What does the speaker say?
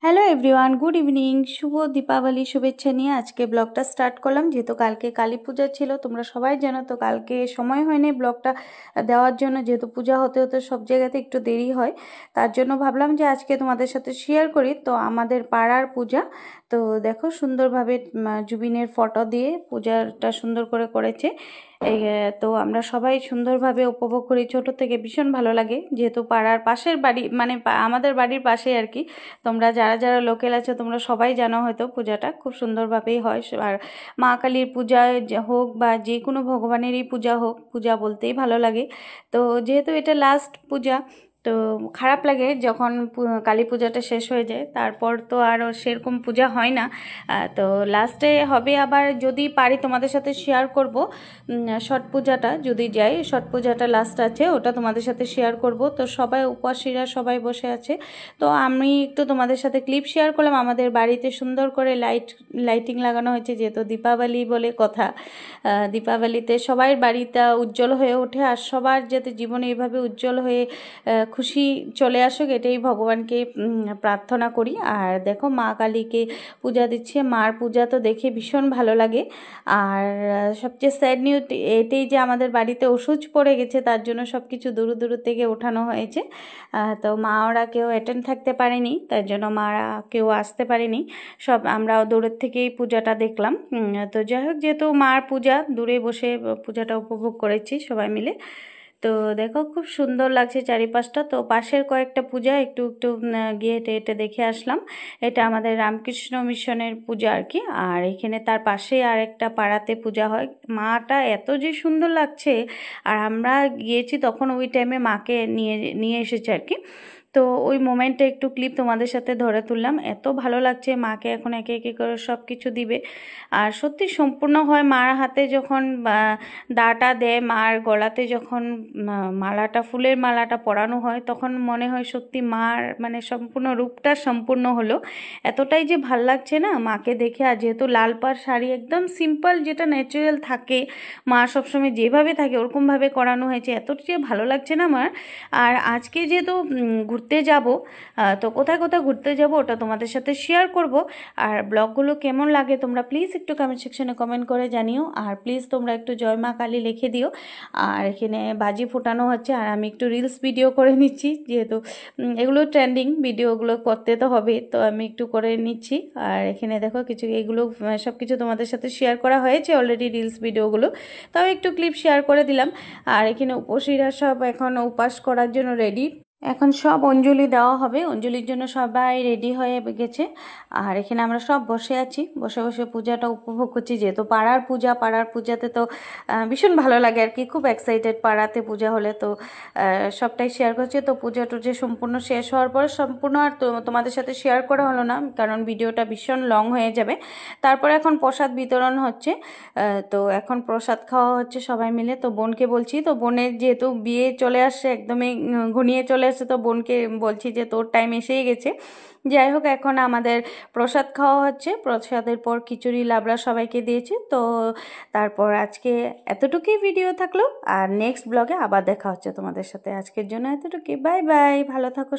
Hello everyone, good evening. শুভ দীপাবলি শুভেচ্ছা নিয়ে আজকে ব্লগটা স্টার্ট করলাম। যেহেতু কালকে কালী পূজা ছিল, তোমরা সবাই জানো, তো কালকে সময় হয়নি ব্লগটা দেওয়ার জন্য, যেহেতু পূজা হতে হতে সব জায়গাতে একটু দেরি হয়। তার জন্য ভাবলাম যে আজকে তোমাদের সাথে শেয়ার করি। তো আমাদের পাড়ার পূজা, তো দেখো সুন্দরভাবে জুবিনের ফটো দিয়ে পূজাটা সুন্দর করে করেছে। এই তো আমরা সবাই সুন্দরভাবে উপভোগ করি, ছোট থেকে ভীষণ ভালো লাগে। যেহেতু পাড়ার পাশের বাড়ি, মানে আমাদের বাড়ির পাশে আর কি। তোমরা যারা যারা লোকাল আছো তোমরা সবাই জানো, হয়তো পূজাটা খুব সুন্দরভাবেই হয়। আর মা কালীর পূজা হোক বা যে কোনো ভগবানেরই পূজা হোক, পূজা বলতেই ভালো লাগে। তো যেহেতু এটা লাস্ট পূজা, তো খারাপ লাগে যখন কালী পূজাটা শেষ হয়ে যায়। তারপর তো আর সেরকম পূজা হয় না। তো লাস্টে হবে আবার, যদি পারি তোমাদের সাথে শেয়ার করব। ছট পূজাটা যদি যাই, ছট পূজাটা লাস্ট আছে, ওটা তোমাদের সাথে শেয়ার করব। তো সবাই উপবাসীরা সবাই বসে আছে। তো আমি একটু তোমাদের সাথে ক্লিপ শেয়ার করলাম। আমাদের বাড়িতে সুন্দর করে লাইটিং লাগানো হয়েছে, যেহেতু দীপাবলি বলে কথা। দীপাবলিতে সবাই বাড়িটা উজ্জ্বল হয়ে ওঠে, আর সবার যাতে জীবনে এইভাবে উজ্জ্বল হয়ে খুশি চলে আসুক, এটাই ভগবানকে প্রার্থনা করি। আর দেখো মা কালীকে পূজা দিচ্ছে। মার পূজা তো দেখে ভীষণ ভালো লাগে। আর সবচেয়ে স্যাড নিউজ এটাই যে আমাদের বাড়িতে ওষুধ পড়ে গেছে, তার জন্য সব কিছু দূর দূর থেকে ওঠানো হয়েছে। তো মা ওরা কেউ অ্যাটেন্ড থাকতে পারেনি, তার জন্য মারা কেউ আসতে পারেনি। সব আমরা দূরের থেকেই পূজাটা দেখলাম। তো যাই হোক, যেহেতু মার পূজা, দূরে বসে পূজাটা উপভোগ করেছি সবাই মিলে। তো দেখো খুব সুন্দর লাগছে চারিপাশটা। তো পাশের কয়েকটা পূজা একটু একটু গিয়ে হেঁটে হেঁটে দেখে আসলাম। এটা আমাদের রামকৃষ্ণ মিশনের পূজা আর কি। আর এখানে তার পাশে আর একটা পাড়াতে পূজা হয়। মাটা এত যে সুন্দর লাগছে, আর আমরা গিয়েছি তখন ওই টাইমে মাকে নিয়ে নিয়ে এসেছে আর কি। তো ওই মোমেন্টটা একটু ক্লিপ তোমাদের সাথে ধরে তুললাম। এত ভালো লাগছে, মাকে এখন একে একে করে সব কিছু দিবে। আর সত্যি সম্পূর্ণ হয় মার হাতে যখন দাটা দেয়, মার গলাতে যখন মালাটা, ফুলের মালাটা পরানো হয়, তখন মনে হয় সত্যি মার মানে সম্পূর্ণ রূপটা সম্পূর্ণ হলো। এতটাই যে ভাল লাগছে না মাকে দেখে। আর যেহেতু লাল পাড় শাড়ি, একদম সিম্পল, যেটা ন্যাচারাল থাকে, মা সবসময় যেভাবে থাকে ওরকমভাবে করানো হয়েছে, এতটাই ভালো লাগছে না আমার। আর আজকে যেহেতু ঘুরতে যাব, তো কোথায় কোথায় ঘুরতে যাব ওটা তোমাদের সাথে শেয়ার করব। আর ব্লগগুলো কেমন লাগে তোমরা প্লিজ একটু কমেন্ট সেকশনে কমেন্ট করে জানিও। আর প্লিজ তোমরা একটু জয় মা কালী লিখে দিও। আর এখানে বাজি ফোটানো হচ্ছে, আর আমি একটু রিলস ভিডিও করে নিচ্ছি, যেহেতু এগুলো ট্রেন্ডিং ভিডিওগুলো করতে তো হবে, তো আমি একটু করে নিচ্ছি। আর এখানে দেখো কিছু এগুলো সব কিছু তোমাদের সাথে শেয়ার করা হয়েছে অলরেডি, রিলস ভিডিওগুলো, তাও একটু ক্লিপ শেয়ার করে দিলাম। আর এখানে উপসীরা সব এখন উপাস করার জন্য রেডি। এখন সব অঞ্জলি দেওয়া হবে, অঞ্জলির জন্য সবাই রেডি হয়ে গেছে। আর এখানে আমরা সব বসে আছি, বসে বসে পূজাটা উপভোগ করছি। যেহেতু পাড়ার পূজা, পাড়ার পূজাতে তো ভীষণ ভালো লাগে আর কি, খুব এক্সাইটেড পাড়াতে পূজা হলে। তো সবটাই শেয়ার করছি। তো পূজা টুজা সম্পূর্ণ শেষ হওয়ার পরে সম্পূর্ণ আর তোমাদের সাথে শেয়ার করা হলো না, কারণ ভিডিওটা ভীষণ লং হয়ে যাবে। তারপরে এখন প্রসাদ বিতরণ হচ্ছে। তো এখন প্রসাদ খাওয়া হচ্ছে সবাই মিলে। তো বোনকে বলছি, তো বোনের যেহেতু বিয়ে চলে আসছে, একদমই ঘনিয়ে চলে আসছে, তো বোনকে বলছি যে তোর টাইম এসেই গেছে। যাই হোক, এখন আমাদের প্রসাদ খাওয়া হচ্ছে। প্রসাদের পর খিচুড়ি লাবড়া সবাইকে দিয়েছে। তো তারপর আজকে এতটুকুই ভিডিও থাকলো, আর নেক্সট ব্লগে আবার দেখা হচ্ছে তোমাদের সাথে। আজকের জন্য এতটুকুই, বাই বাই, ভালো থাকো।